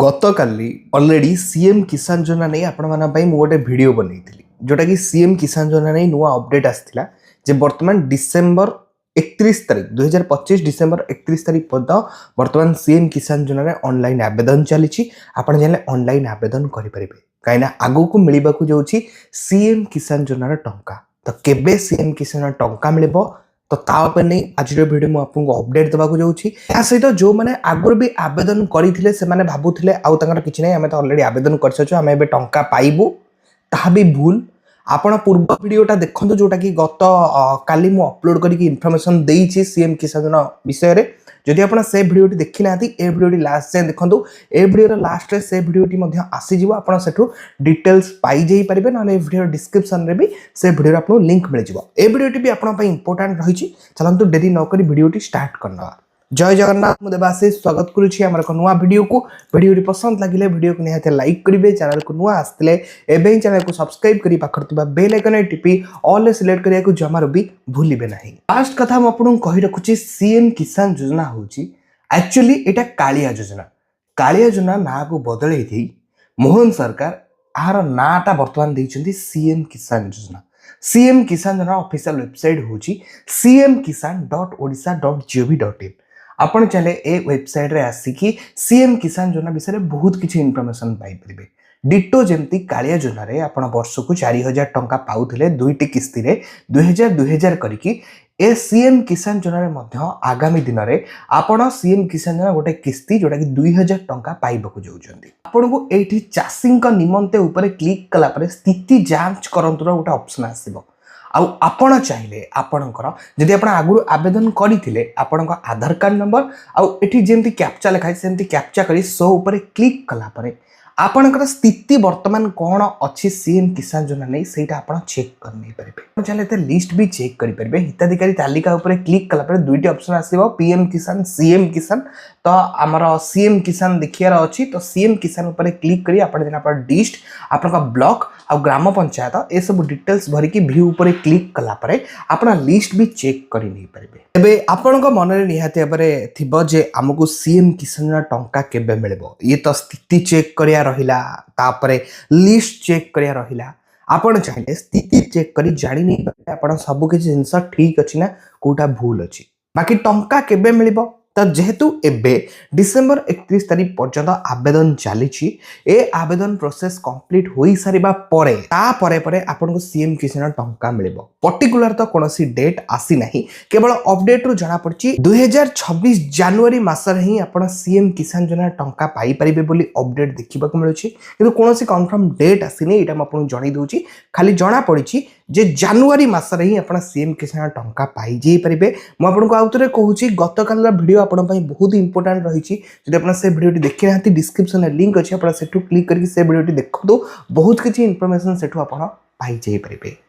गतकाली already CM किसान योजना नहीं आपण माना भाई मु गोटे वीडियो बनैथिली जोटा कि सीएम किसान योजना नहीं नुआ अपडेट आस्थिला जे वर्तमान डिसेंबर 31 तारीख 2025 डिसेंबर 31 तारीख पर्यंत वर्तमान सीएम किसान योजना रे ऑनलाइन आवेदन चली आपण जाने ऑनलाइन आवेदन करि परिबे काइना आगु को मिलिबा को जाउची सीएम किसान योजना रे टंका तो केबे सीएम किसान टंका मिलिबो तो तापर नहीं आज वीडियो मु आपको अपडेट देवा को जाउची या सहित जो माने आगुर भी आवेदन करिथिले से माने भाबुथिले आउ तंगर किछि नै हमें तो ऑलरेडी आवेदन कर सचो हमें बे टंका पाइबु ताहा भी भूल आपण पूर्व वीडियोटा देखंतु जोटा कि गत काली मु अपलोड करिकि इन्फॉर्मेशन देइछि सीएम किसान विषय रे जदि आपण से वीडियोटी देखि नाथि ए वीडियोटी लास्ट से देखंतु ए वीडियो रे लास्ट रे से वीडियोटी मध्ये आसी जिवो आपण सेठु डिटेल्स पाई जाई परिबे नले वीडियो डिस्क्रिप्शन रे भी से वीडियो रे आपन लिंक मिल जिवो ए वीडियोटी भी आपण पई इंपोर्टेंट रहिछि चलंतु देरी न करी वीडियोटी स्टार्ट करना। जय जगन्नाथ मु देवाशीष स्वागत करूछि हमर को नुवा वीडियो को वीडियोटी पसंद लागिले वीडियो को निहाते लाइक करिवे चैनल को नुवा आस्तिले एबे चैनल को सब्सक्राइब करी पाखरतिबा बेल आइकन टिपी ऑल सिलेक्ट करिया को जमारो भी भूलिबे नाही। लास्ट कथा हम आपन कहि रखुछि सीएम किसान योजना होछि एक्चुअली एटा कालिया योजना ना को बदलै दै मोहन सरकार आर नाटा वर्तमान दैछन्ती सीएम किसान योजना। सीएम किसान योजना ऑफिशियल वेबसाइट होछि cmkisan.odisha.gov.in आपण चले ए वेबसाइट रे आसिकी सीएम किसान योजना विषय बहुत किछि इन्फॉर्मेशन पाई परिबे। डिटो जेमती कालिया योजना रे आपण वर्ष को 4000 टंका पाउथिले दुईटी किस्ती रे 2000 करिकी ए सीएम किसान योजना रे मध्य आगामी दिन रे आपण सीएम किसान योजना गोटे किस्ती जोटा कि 2000 टंका पाइबकु जाउछन्ती। आपण को एठी चाषींक निमंते ऊपर क्लिक कला परे स्थिति जांच करंतुर गोटे ऑप्शन आसीबो आउ आपण चाहिले आपणकर जदि आपण आगुरु आवेदन करिथिले आपणक आधार कार्ड नंबर आउ एठी जेमती कैप्चा लिखाइ सेमती कैप्चा करी सो ऊपर क्लिक कला परे आपणकर स्थिति वर्तमान कोन अछि सीएम किसान योजना नै सेटा आपण चेक कर नै परिबे। आपण चाहिले ते लिस्ट भी चेक करि परिबे। हिताधिकारी तालिका ऊपर क्लिक कला परे दुईटी ऑप्शन आसीबो पीएम किसान सीएम किसान तो आमर सीएम किसान देखियार अछि तो सीएम किसान ऊपर क्लिक करी आपण जेना पर डिस्ट आपनका ब्लॉक आ ग्राम पंचायत ए सब डिटेल्स भरि कि व्यू ऊपर क्लिक कला परे आपण लिस्ट भी चेक करि नै परिबे। एबे आपनका मन रे निहाते परे थिबो जे हमकु सीएम किसान टंका केबे मिलबो ये तो स्थिति चेक करिया रहिला तापरे लिस्ट चेक करिया रहिला आपण चाहिले स्थिति चेक करी जानि नै पारे आपण सब किछि जिंस ठीक अछि ना कोटा भूल अछि बाकी टंका केबे मिलबो तो जेहेतु एबे डिसेंबर 31 तारीख पर्यंत आवेदन चली ए आवेदन प्रोसेस कंप्लीट होई सारिबा परे ता परे परे आपन को सीएम किसान टंका मिलबो। पर्टिकुलर तो कोनोसी डेट आसी नाही केवल अपडेट रु जाना पड़ची 2026 जनवरी मास रे ही आपन सीएम किसान योजना टंका पाई परिबे बोली अपडेट देखिबा को मिलुची किंतु कोनोसी कंफर्म डेट आसी नै एटा म आपन जणाई दोची खाली जणा पड़ची जे जनवरी मास रे ही आपन सीएम किसान टंका पाई जे परिबे। म आपन को आउतरे कहूची गतकाल वीडियो आपण पई बहुत इंपोर्टेंट रहिची जदि आपण से वीडियोटी देखि नाथि डिस्क्रिप्शन रे लिंक अछि आपण सेठु क्लिक करके से वीडियोटी देखतो बहुत किछि इंफॉर्मेशन सेठु आपण पाई जे परिबे।